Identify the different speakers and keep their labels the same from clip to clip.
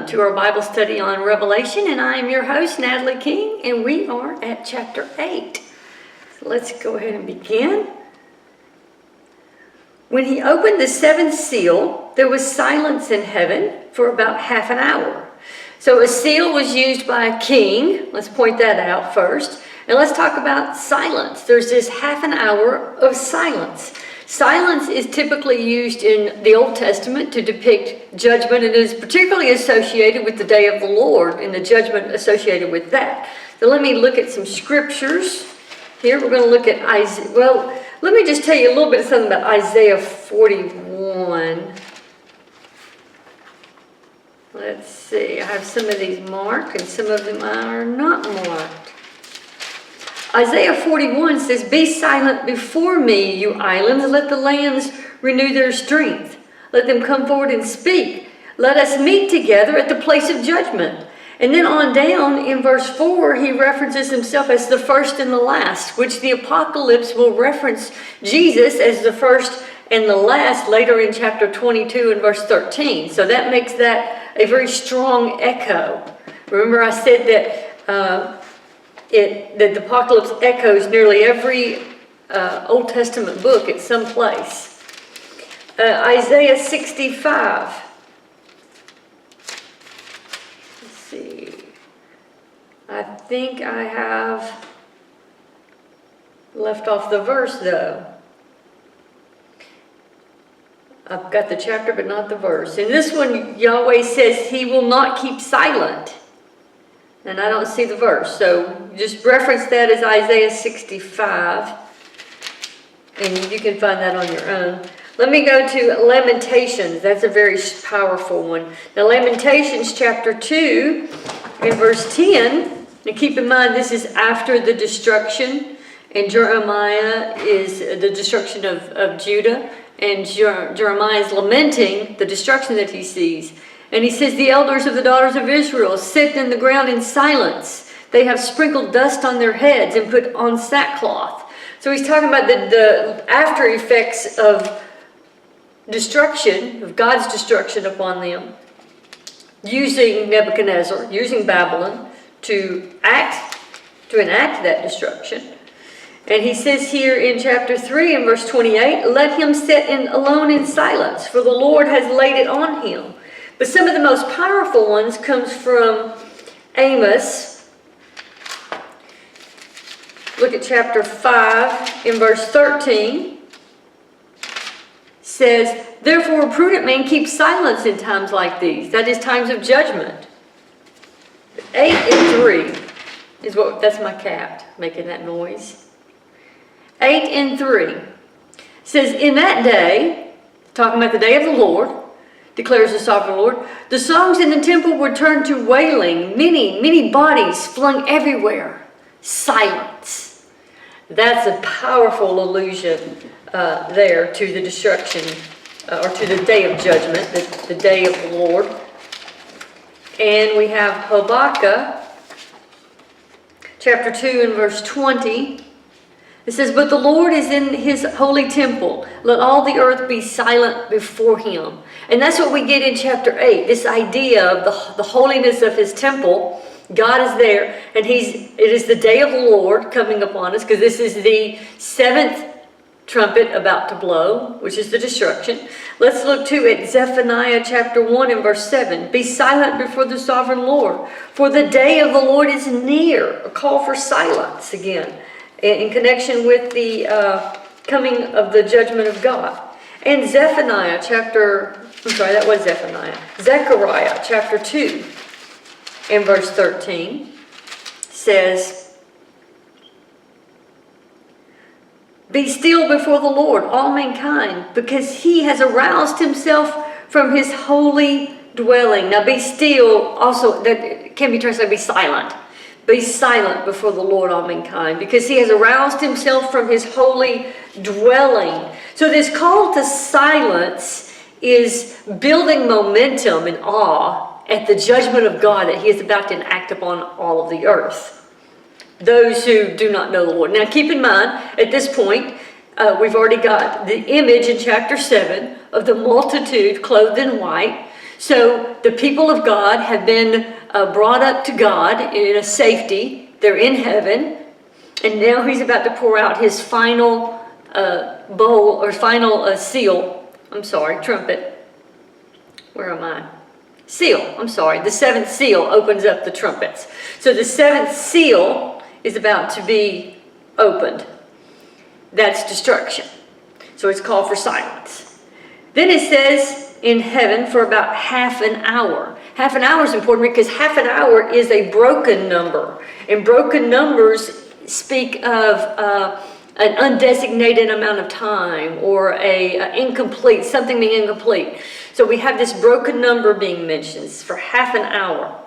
Speaker 1: to our Bible study on Revelation, and I am your host, Natalie King, and we are at chapter 8. So let's go ahead and begin. When he opened the seventh seal, there was silence in heaven for about half an hour. So a seal was used by a king. Let's point that out first. And let's talk about silence. There's this half an hour of silence. Silence is typically used in the Old Testament to depict judgment, and is particularly associated with the day of the Lord and the judgment associated with that. So let me look at some scriptures. Here we're going to look at Isaiah. Well, let me just tell you a little bit of something about Isaiah 41. Let's see. I have some of these marked and some of them are not marked. Isaiah 41 says, "Be silent before me, you islands. Let the lands renew their strength. Let them come forward and speak. Let us meet together at the place of judgment." And then on down in verse 4, he references himself as the first and the last, which the apocalypse will reference Jesus as the first and the last later in chapter 22 and verse 13. So that makes that a very strong echo. Remember I said that that the apocalypse echoes nearly every Old Testament book at some place. Isaiah 65. Let's see. I think I have left off the verse though. I've got the chapter but not the verse. In this one, Yahweh says he will not keep silent. And I don't see the verse. So just reference that as Isaiah 65. And you can find that on your own. Let me go to Lamentations. That's a very powerful one. Now Lamentations chapter 2 and verse 10. Now keep in mind this is after the destruction. And Jeremiah is the destruction of Judah. And Jeremiah is lamenting the destruction that he sees. And he says, "The elders of the daughters of Israel sit in the ground in silence. They have sprinkled dust on their heads and put on sackcloth." So he's talking about the after effects of destruction, of God's destruction upon them, using Nebuchadnezzar, using Babylon to enact that destruction. And he says here in chapter 3 and verse 28, "Let him sit alone in silence, for the Lord has laid it on him." But some of the most powerful ones comes from Amos. Look at chapter 5 in verse 13. Says, "Therefore a prudent man keeps silence in times like these." That is times of judgment. 8 and 3 is that's my cat making that noise. 8 and 3 says, "In that day," talking about the day of the Lord, declares the sovereign Lord, "the songs in the temple were turned to wailing, many bodies flung everywhere. Silence." That's a powerful allusion there to the destruction, or to the day of judgment, the day of the Lord. And we have Habakkuk, chapter 2 and verse 20. It says, "But the Lord is in his holy temple. Let all the earth be silent before him." And that's what we get in chapter 8, this idea of the holiness of his temple. God is there, and it is the day of the Lord coming upon us, because this is the seventh trumpet about to blow, which is the destruction. Let's look too at Zephaniah chapter 1 and verse 7. "Be silent before the sovereign Lord, for the day of the Lord is near." A call for silence again, in connection with the coming of the judgment of God. And Zechariah chapter 2 and verse 13 says, "Be still before the Lord, all mankind, because he has aroused himself from his holy dwelling." Now be still also, that can be translated be silent. Be silent before the Lord, all mankind, because he has aroused himself from his holy dwelling. So this call to silence is building momentum and awe at the judgment of God that he is about to enact upon all of the earth. Those who do not know the Lord. Now keep in mind, at this point, we've already got the image in chapter 7 of the multitude clothed in white. So the people of God have been brought up to God in a safety. They're in heaven. And now he's about to pour out his final bowl or final seal. I'm sorry, trumpet. Where am I? Seal, I'm sorry. The seventh seal opens up the trumpets. So the seventh seal is about to be opened. That's destruction. So it's called for silence. Then it says in heaven for about half an hour. Half an hour is important because half an hour is a broken number. And broken numbers speak of an undesignated amount of time or a incomplete, something being incomplete. So we have this broken number being mentioned for half an hour.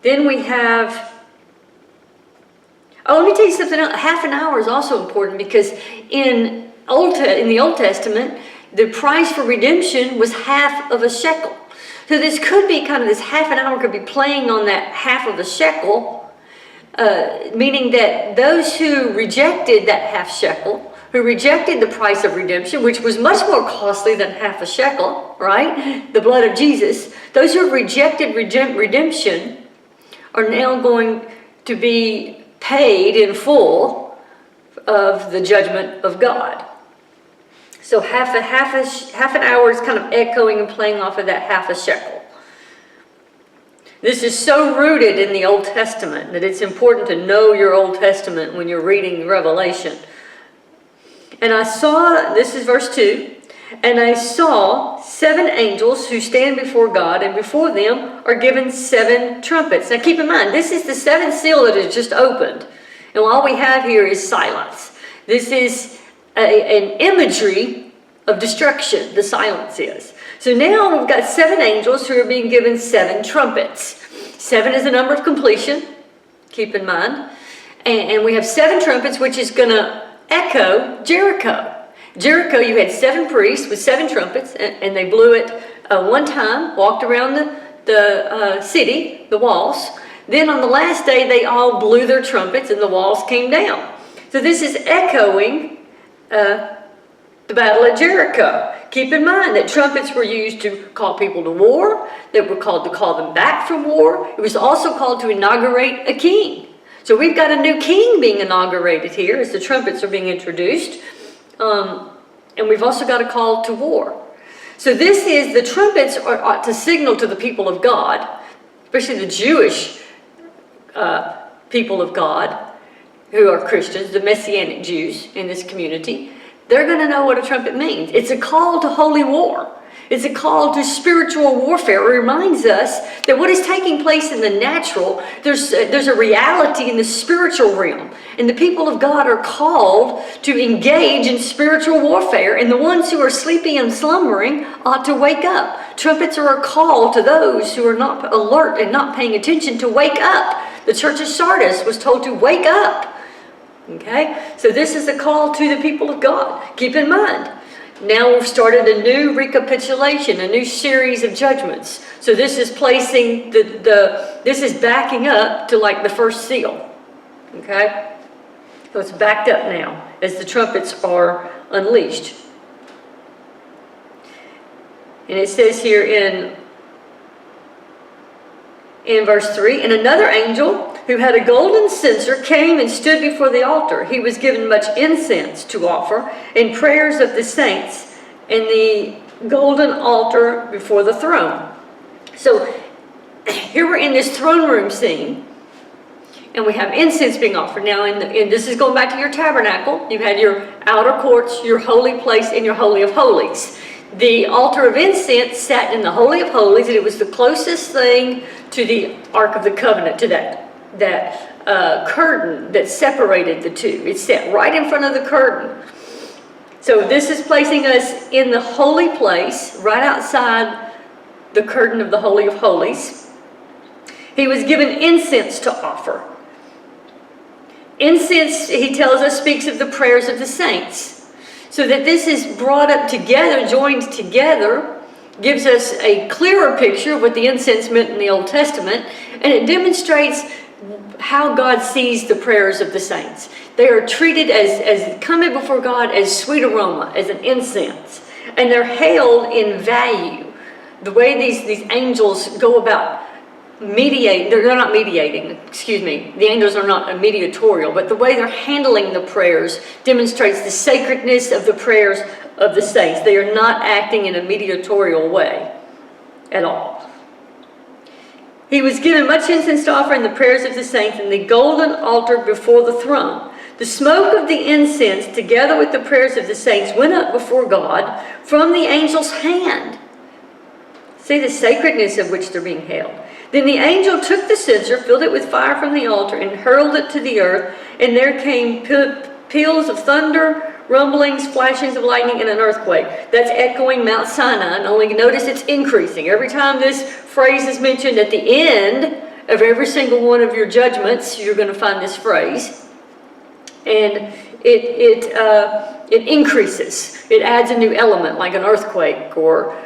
Speaker 1: Then we have, let me tell you something else. Half an hour is also important because in the Old Testament, the price for redemption was half of a shekel. So this could be kind of, this half an hour could be playing on that half of a shekel, meaning that those who rejected that half shekel, who rejected the price of redemption, which was much more costly than half a shekel, right? The blood of Jesus. Those who have rejected redemption are now going to be paid in full of the judgment of God. So half an hour is kind of echoing and playing off of that half a shekel. This is so rooted in the Old Testament that it's important to know your Old Testament when you're reading Revelation. And I saw, this is verse 2, and I saw 7 angels who stand before God, and before them are given 7 trumpets. Now keep in mind, this is the 7th seal that is just opened. And all we have here is silence. This is an imagery of destruction, the silence is. So now we've got 7 angels who are being given 7 trumpets. 7 is the number of completion, keep in mind. And we have 7 trumpets, which is going to echo Jericho. Jericho, you had 7 priests with 7 trumpets, and they blew it one time, walked around the city, the walls. Then on the last day, they all blew their trumpets, and the walls came down. So this is echoing the battle at Jericho. Keep in mind that trumpets were used to call people to war. They were called to call them back from war. It was also called to inaugurate a king. So we've got a new king being inaugurated here as the trumpets are being introduced. And we've also got a call to war. So this is, the trumpets are to signal to the people of God, especially the Jewish people of God who are Christians, the Messianic Jews in this community. They're going to know what a trumpet means. It's a call to holy war. It's a call to spiritual warfare. It reminds us that what is taking place in the natural, there's a reality in the spiritual realm. And the people of God are called to engage in spiritual warfare. And the ones who are sleeping and slumbering ought to wake up. Trumpets are a call to those who are not alert and not paying attention to wake up. The church of Sardis was told to wake up. Okay, so this is a call to the people of God. Keep in mind, now we've started a new recapitulation, a new series of judgments. So this is placing this is backing up to like the first seal. Okay, so it's backed up now as the trumpets are unleashed. And it says here in verse 3, and another angel who had a golden censer came and stood before the altar. He was given much incense to offer and prayers of the saints in the golden altar before the throne. So here we're in this throne room scene, and we have incense being offered. Now, and this is going back to your tabernacle. You had your outer courts, your holy place, and your holy of holies. The altar of incense sat in the Holy of Holies, and it was the closest thing to the Ark of the Covenant, to that curtain that separated the two. It sat right in front of the curtain. So this is placing us in the holy place, right outside the curtain of the Holy of Holies. He was given incense to offer. Incense, he tells us, speaks of the prayers of the saints. So that this is brought up together, joined together, gives us a clearer picture of what the incense meant in the Old Testament, and it demonstrates how God sees the prayers of the saints. They are treated as coming before God as sweet aroma, as an incense, and they're held in value. the way these angels go about they're not mediating, excuse me, the angels are not mediatorial, but the way they're handling the prayers demonstrates the sacredness of the prayers of the saints. They are not acting in a mediatorial way at all. He was given much incense to offer in the prayers of the saints in the golden altar before the throne. The smoke of the incense, together with the prayers of the saints, went up before God from the angel's hand. See the sacredness of which they're being held. Then the angel took the censer, filled it with fire from the altar, and hurled it to the earth. And there came peals of thunder, rumblings, flashings of lightning, and an earthquake. That's echoing Mount Sinai. And only notice it's increasing. Every time this phrase is mentioned at the end of every single one of your judgments, you're going to find this phrase. And it increases. It adds a new element, like an earthquake, or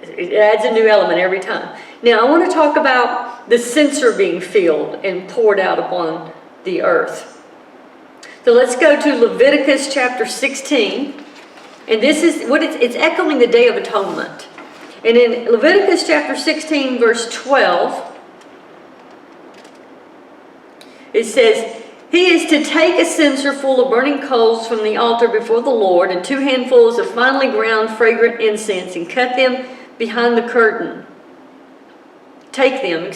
Speaker 1: it adds a new element every time. Now, I want to talk about the censer being filled and poured out upon the earth. So let's go to Leviticus chapter 16. And this is what it's echoing the Day of Atonement. And in Leviticus chapter 16, verse 12, it says, "He is to take a censer full of burning coals from the altar before the Lord, and 2 handfuls of finely ground fragrant incense, and cut them behind the curtain." Take them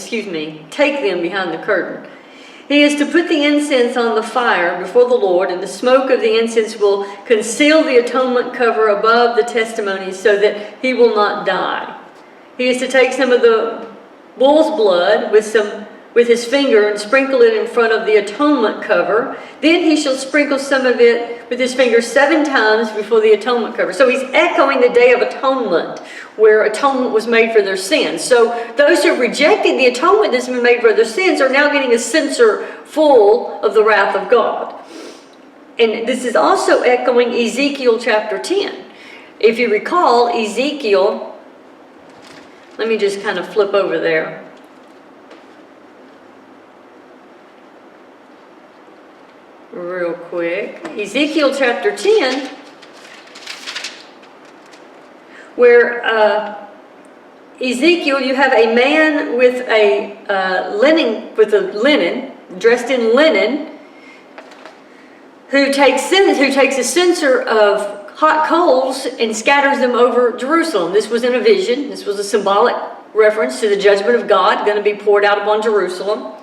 Speaker 1: behind the curtain. He is to put the incense on the fire before the Lord, and the smoke of the incense will conceal the atonement cover above the testimony so that he will not die. He is to take some of the bull's blood with his finger and sprinkle it in front of the atonement cover. Then he shall sprinkle some of it with his finger 7 times before the atonement cover. So he's echoing the Day of Atonement, where atonement was made for their sins. So those who rejected the atonement that's been made for their sins are now getting a censer full of the wrath of God. And this is also echoing Ezekiel chapter 10. If you recall, Ezekiel, let me just kind of flip over there. Real quick. Ezekiel chapter 10, where Ezekiel, you have a man with a linen, dressed in linen, who takes a censer of hot coals and scatters them over Jerusalem. This was in a vision. This was a symbolic reference to the judgment of God going to be poured out upon Jerusalem.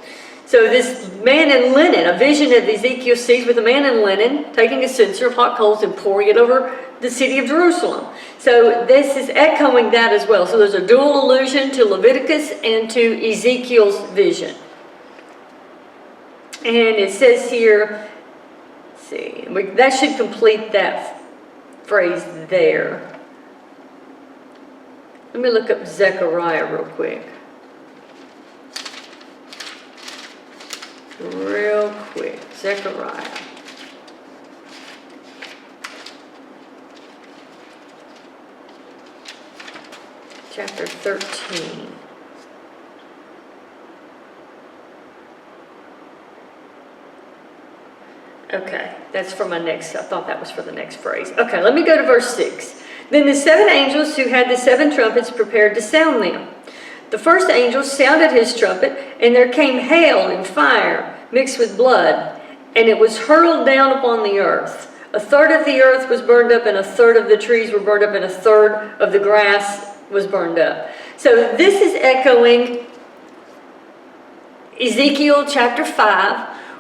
Speaker 1: So this man in linen, a vision that Ezekiel sees with a man in linen taking a censer of hot coals and pouring it over the city of Jerusalem. So this is echoing that as well. So there's a dual allusion to Leviticus and to Ezekiel's vision. And it says here, let's see, that should complete that phrase there. Let me look up Zechariah real quick. Real quick, Zechariah. Chapter 13. Okay, that's for my next, I thought that was for the next phrase. Okay, let me go to verse 6. Then the 7 angels who had the 7 trumpets prepared to sound them. The first angel sounded his trumpet, and there came hail and fire mixed with blood, and it was hurled down upon the earth. 1/3 of the earth was burned up, and 1/3 of the trees were burned up, and 1/3 of the grass was burned up. So this is echoing Ezekiel chapter 5,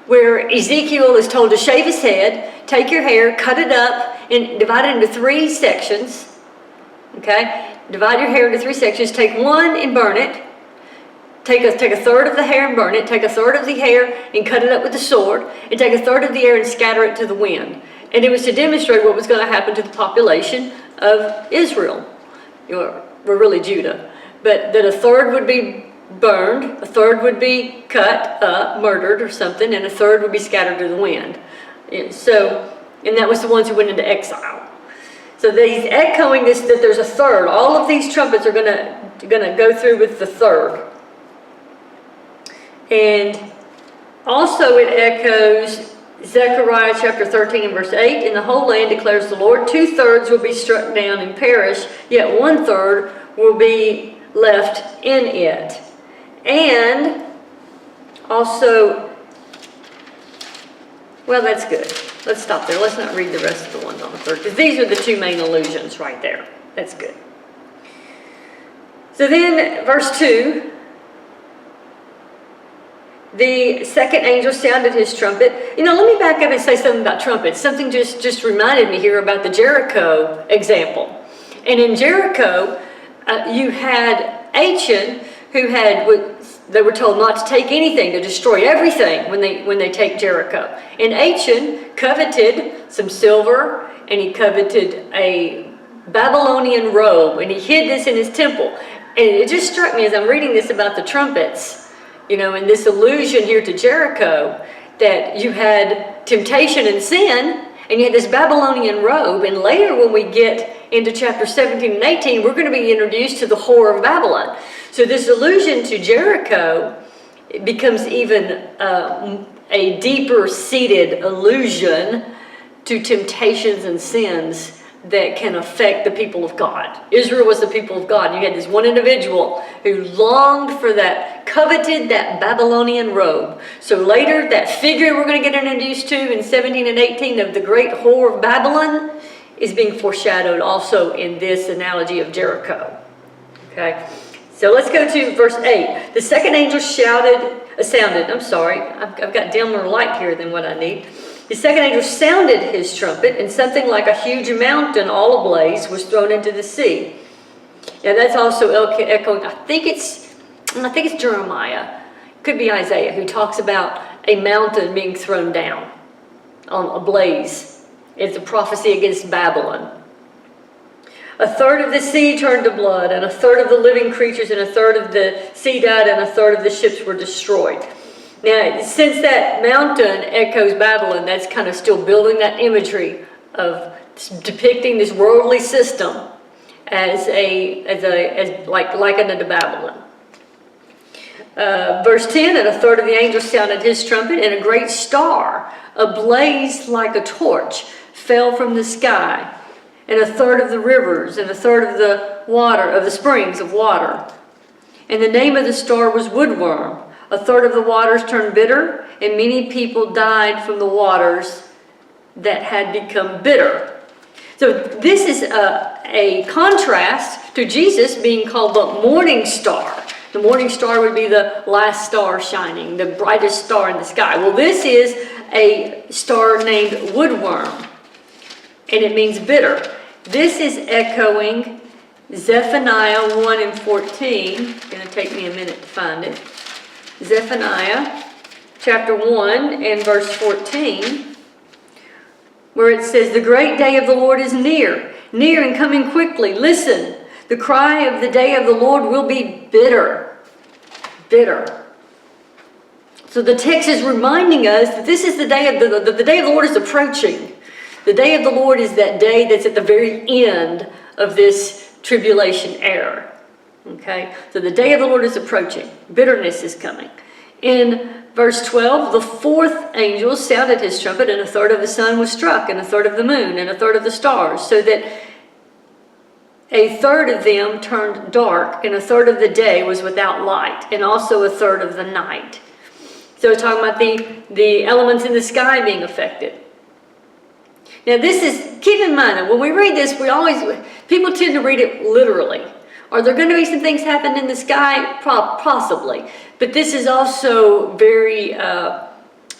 Speaker 1: where Ezekiel is told to shave his head, take your hair, cut it up, and divide it into 3 sections. Okay? Divide your hair into 3 sections. Take one and burn it. Take a 1/3 of the hair and burn it. Take 1/3 of the hair and cut it up with the sword. And take 1/3 of the hair and scatter it to the wind. And it was to demonstrate what was going to happen to the population of Israel. Or really Judah. But that 1/3 would be burned, 1/3 would be cut up, murdered or something, and 1/3 would be scattered to the wind. And that was the ones who went into exile. So he's echoing this, that there's 1/3. All of these trumpets are gonna go through with the 1/3. And also it echoes Zechariah chapter 13 and verse 8. In the whole land declares the Lord, 2/3 will be struck down and perish, yet 1/3 will be left in it. And also, well, that's good. Let's stop there. Let's not read the rest of the ones on the third, because these are the two main allusions right there. That's good. So then, verse 2, the second angel sounded his trumpet. You know, let me back up and say something about trumpets. Something just reminded me here about the Jericho example. And in Jericho, you had Achan, who had, they were told not to take anything, to destroy everything when they take Jericho. And Achan coveted some silver, and he coveted a Babylonian robe, and he hid this in his temple. And it just struck me as I'm reading this about the trumpets, you know, and this allusion here to Jericho, that you had temptation and sin, and you had this Babylonian robe. And later when we get into chapter 17 and 18, we're going to be introduced to the whore of Babylon. So this allusion to Jericho becomes even a deeper-seated allusion to temptations and sins that can affect the people of God. Israel was the people of God. You had this one individual who longed for that, coveted that Babylonian robe. So later, that figure we're going to get introduced to in 17 and 18 of the great whore of Babylon is being foreshadowed also in this analogy of Jericho. Okay, so let's go to verse 8. The second angel sounded. I've got dimmer light here than what I need. The second angel sounded his trumpet, and something like a huge mountain all ablaze was thrown into the sea. And that's also echoing, I think it's Jeremiah, could be Isaiah, who talks about a mountain being thrown down on a blaze. It's a prophecy against Babylon. A third of the sea turned to blood, and a third of the living creatures, and a third of the sea died, and a third of the ships were destroyed. Now, since that mountain echoes Babylon, that's kind of still building that imagery of depicting this worldly system as likened unto Babylon. Verse 10, and a third of the angels sounded his trumpet, and a great star, ablaze like a torch, fell from the sky, and a third of the rivers, and a third of the water, of the springs of water. And the name of the star was Woodworm. A third of the waters turned bitter, and many people died from the waters that had become bitter. So this is a contrast to Jesus being called the morning star. The morning star would be the last star shining, the brightest star in the sky. Well, this is a star named Woodworm, and it means bitter. This is echoing Zephaniah 1 and 14. It's going to take me a minute to find it. Zephaniah chapter 1 and verse 14, where it says, the great day of the Lord is near and coming quickly. Listen, the cry of the day of the Lord will be bitter. Bitter. So the text is reminding us that this is the day of the day of the Lord is approaching. The day of the Lord is that day that's at the very end of this tribulation era. Okay, so the day of the Lord is approaching. Bitterness is coming. In verse 12, the fourth angel sounded his trumpet, and a third of the sun was struck, and a third of the moon, and a third of the stars, so that a third of them turned dark, and a third of the day was without light, and also a third of the night. So it's talking about the elements in the sky being affected. Now this is, keep in mind, when we read this, people tend to read it literally. Are there going to be some things happen in the sky? Possibly. But this is also very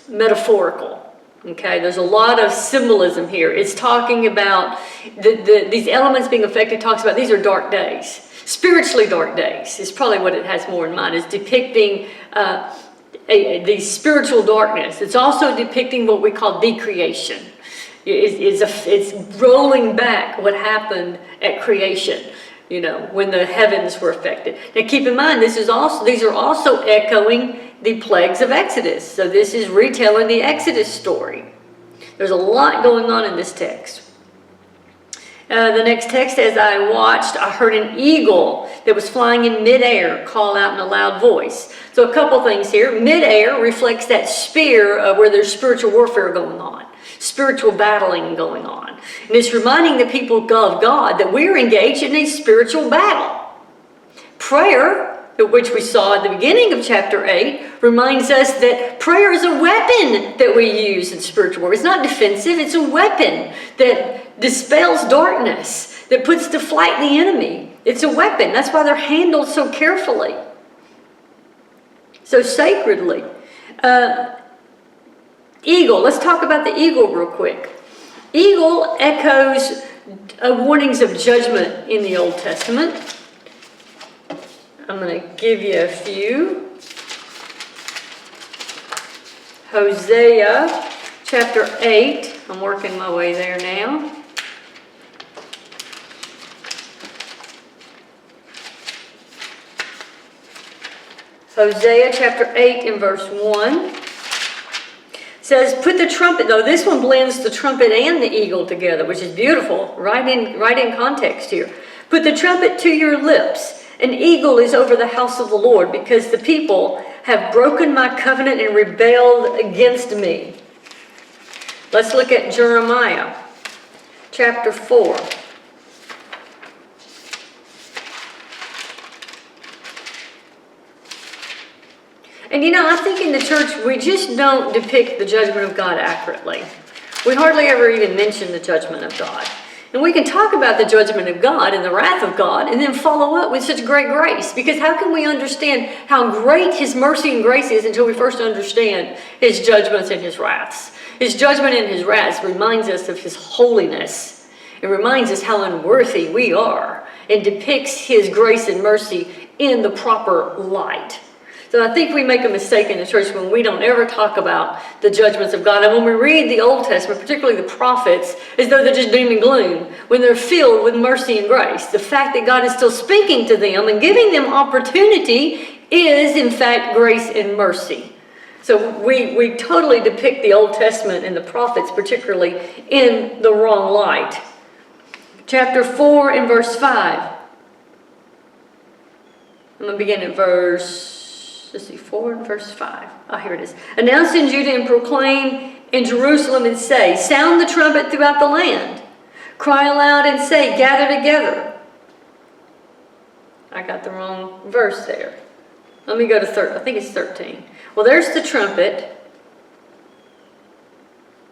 Speaker 1: metaphorical. Okay, there's a lot of symbolism here. It's talking about these elements being affected, talks about these are dark days. Spiritually dark days is probably what it has more in mind, is depicting the spiritual darkness. It's also depicting what we call decreation. It's rolling back what happened at creation. You know, when the heavens were affected. Now keep in mind, these are also echoing the plagues of Exodus. So this is retelling the Exodus story. There's a lot going on in this text. The next text, as I watched, I heard an eagle that was flying in midair call out in a loud voice. So a couple things here. Midair reflects that sphere where there's spiritual warfare going on. Spiritual battling going on. And it's reminding the people of God that we're engaged in a spiritual battle. Prayer, which we saw at the beginning of chapter 8, reminds us that prayer is a weapon that we use in spiritual war. It's not defensive, it's a weapon that dispels darkness, that puts to flight the enemy. It's a weapon. That's why they're handled so carefully, so sacredly. Eagle, let's talk about the eagle real quick. Eagle echoes warnings of judgment in the Old Testament. I'm going to give you a few. Hosea chapter 8. I'm working my way there now. Hosea chapter 8 and verse 1 says, put the trumpet, though this one blends the trumpet and the eagle together, which is beautiful, right in context here. Put the trumpet to your lips. An eagle is over the house of the Lord, because the people have broken my covenant and rebelled against me. Let's look at Jeremiah chapter 4. And I think in the church, we just don't depict the judgment of God accurately. We hardly ever even mention the judgment of God. And we can talk about the judgment of God and the wrath of God and then follow up with such great grace. Because how can we understand how great His mercy and grace is until we first understand His judgments and His wraths? His judgment and His wraths reminds us of His holiness. It reminds us how unworthy we are and depicts His grace and mercy in the proper light. So I think we make a mistake in the church when we don't ever talk about the judgments of God. And when we read the Old Testament, particularly the prophets, as though they're just doom and gloom, when they're filled with mercy and grace. The fact that God is still speaking to them and giving them opportunity is, in fact, grace and mercy. So we totally depict the Old Testament and the prophets, particularly, in the wrong light. Chapter 4 and verse 5. I'm going to begin at verse... 4 and verse 5. Oh, here it is. Announce in Judah and proclaim in Jerusalem and say, sound the trumpet throughout the land. Cry aloud and say, gather together. I got the wrong verse there. Let me go to I think it's 13. Well, there's the trumpet.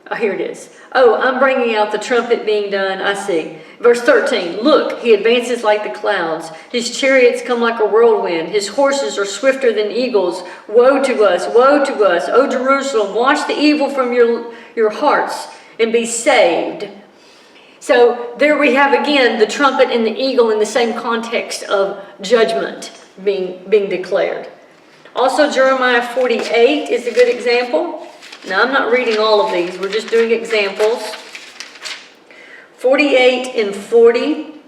Speaker 1: Oh, here it is. Oh, I'm bringing out the trumpet being done. I see. Verse 13. Look, he advances like the clouds. His chariots come like a whirlwind. His horses are swifter than eagles. Woe to us, woe to us. O Jerusalem, wash the evil from your hearts and be saved. So there we have again the trumpet and the eagle in the same context of judgment being declared. Also, Jeremiah 48 is a good example. Now, I'm not reading all of these. We're just doing examples. 48 and 40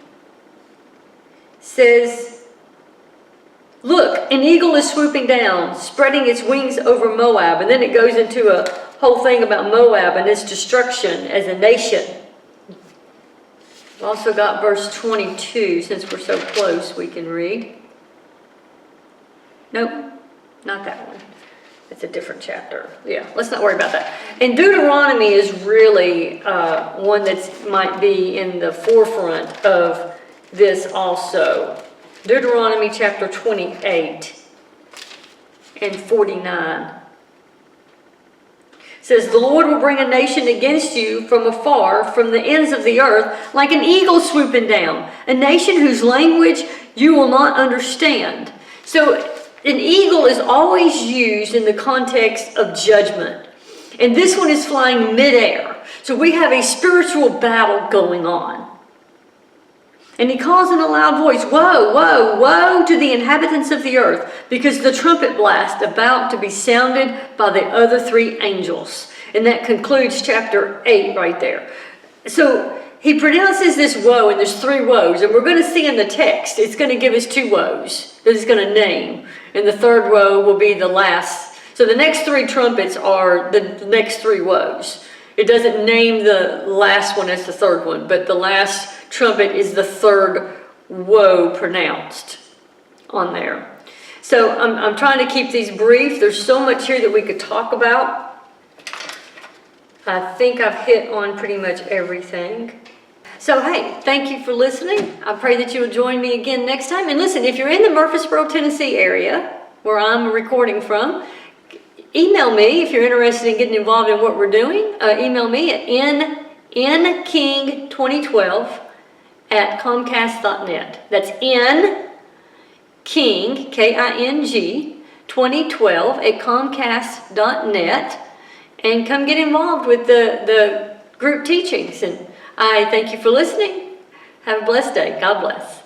Speaker 1: says, look, an eagle is swooping down, spreading its wings over Moab. And then it goes into a whole thing about Moab and its destruction as a nation. We've also got verse 22. Since we're so close, we can read. Nope, not that one. It's a different chapter. Yeah, let's not worry about that. And Deuteronomy is really one that might be in the forefront of this also. Deuteronomy chapter 28 and 49 says, the Lord will bring a nation against you from afar, from the ends of the earth, like an eagle swooping down, a nation whose language you will not understand. So an eagle is always used in the context of judgment. And this one is flying midair. So we have a spiritual battle going on. And he calls in a loud voice, woe, woe, woe to the inhabitants of the earth, because the trumpet blast about to be sounded by the other three angels. And that concludes chapter 8 right there. So he pronounces this woe, and there's three woes. And we're going to see in the text, it's going to give us two woes that it's going to name. And the third woe will be the last. So the next three trumpets are the next three woes. It doesn't name the last one as the third one, but the last trumpet is the third woe pronounced on there. So I'm trying to keep these brief. There's so much here that we could talk about. I think I've hit on pretty much everything. So, hey, thank you for listening. I pray that you will join me again next time. And listen, if you're in the Murfreesboro, Tennessee area, where I'm recording from, email me if you're interested in getting involved in what we're doing. Email me at nking2012@comcast.net. That's nking, K-I-N-G, 2012@comcast.net. And come get involved with the group teachings. And I thank you for listening. Have a blessed day. God bless.